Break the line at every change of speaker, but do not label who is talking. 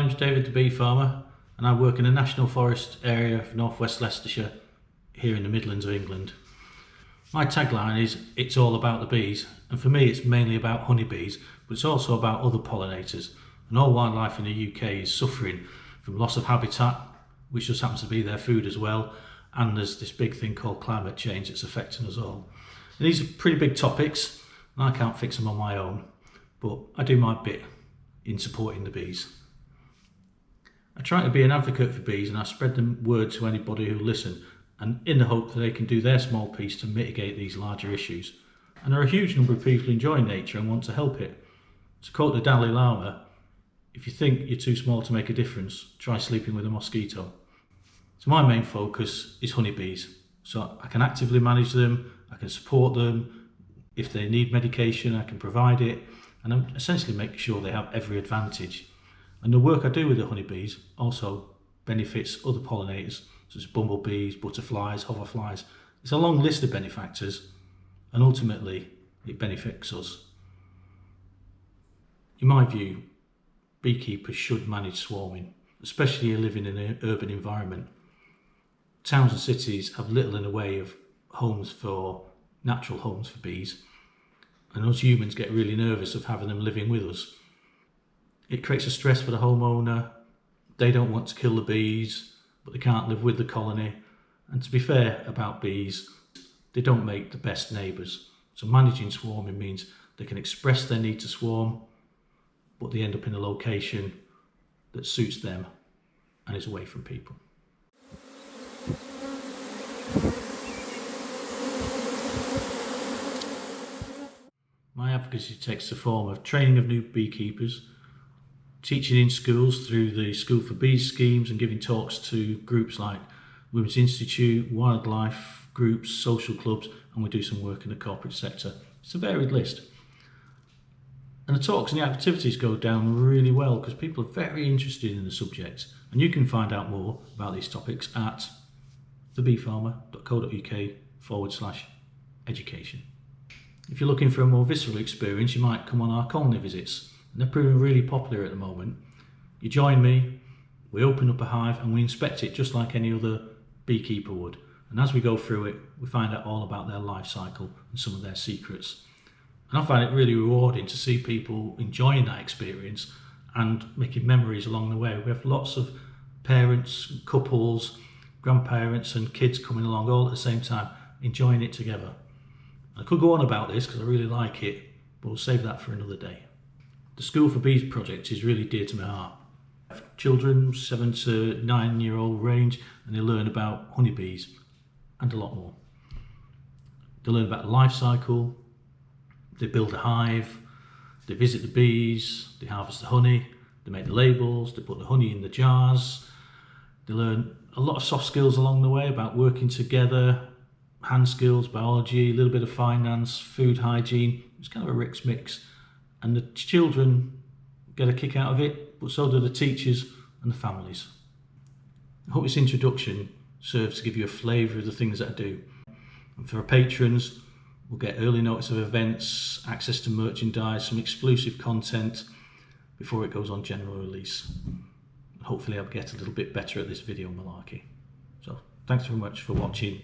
name's David the bee farmer and I work in a national forest area of northwest Leicestershire here in the Midlands of England. My tagline is "It's all about the bees," and for me it's mainly about honeybees, but it's also about other pollinators, and all wildlife in the UK is suffering from loss of habitat, which just happens to be their food as well, and there's this big thing called climate change that's affecting us all. And these are pretty big topics and I can't fix them on my own, but I do my bit in supporting the bees. I try to be an advocate for bees and I spread the word to anybody who listen, and in the hope that they can do their small piece to mitigate these larger issues. And there are a huge number of people enjoying nature and want to help it. To quote the Dalai Lama, if you think you're too small to make a difference, try sleeping with a mosquito. So my main focus is honeybees. So I can actively manage them, I can support them. If they need medication, I can provide it, and I'm essentially making sure they have every advantage. And the work I do with the honeybees also benefits other pollinators, such as bumblebees, butterflies, hoverflies. It's a long list of benefactors, and ultimately it benefits us. In my view, beekeepers should manage swarming, especially living in an urban environment. Towns and cities have little in the way of natural homes for bees, and us humans get really nervous of having them living with us. It creates a stress for the homeowner. They don't want to kill the bees, but they can't live with the colony. And to be fair about bees, they don't make the best neighbours. So managing swarming means they can express their need to swarm, but they end up in a location that suits them and is away from people. My advocacy takes the form of training of new beekeepers, teaching in schools through the School for Bees schemes, and giving talks to groups like Women's Institute, wildlife groups, social clubs, and we do some work in the corporate sector. It's a varied list. And the talks and the activities go down really well because people are very interested in the subject. And you can find out more about these topics at thebeefarmer.co.uk/education. If you're looking for a more visceral experience, you might come on our colony visits, and they're proving really popular at the moment. You join me, we open up a hive and we inspect it just like any other beekeeper would. And as we go through it, we find out all about their life cycle and some of their secrets. And I find it really rewarding to see people enjoying that experience and making memories along the way. We have lots of parents, couples, grandparents and kids coming along all at the same time, enjoying it together. I could go on about this because I really like it, but we'll save that for another day. The School for Bees project is really dear to my heart. Children, 7 to 9 year old range, and they learn about honeybees and a lot more. They learn about the life cycle, they build a hive, they visit the bees, they harvest the honey, they make the labels, they put the honey in the jars. They learn a lot of soft skills along the way about working together, hand skills, biology, a little bit of finance, food hygiene. It's kind of a rich mix, and the children get a kick out of it, but so do the teachers and the families. I hope this introduction serves to give you a flavour of the things that I do. And for our patrons, we'll get early notice of events, access to merchandise, some exclusive content before it goes on general release. And hopefully I'll get a little bit better at this video malarkey. So thanks very much for watching.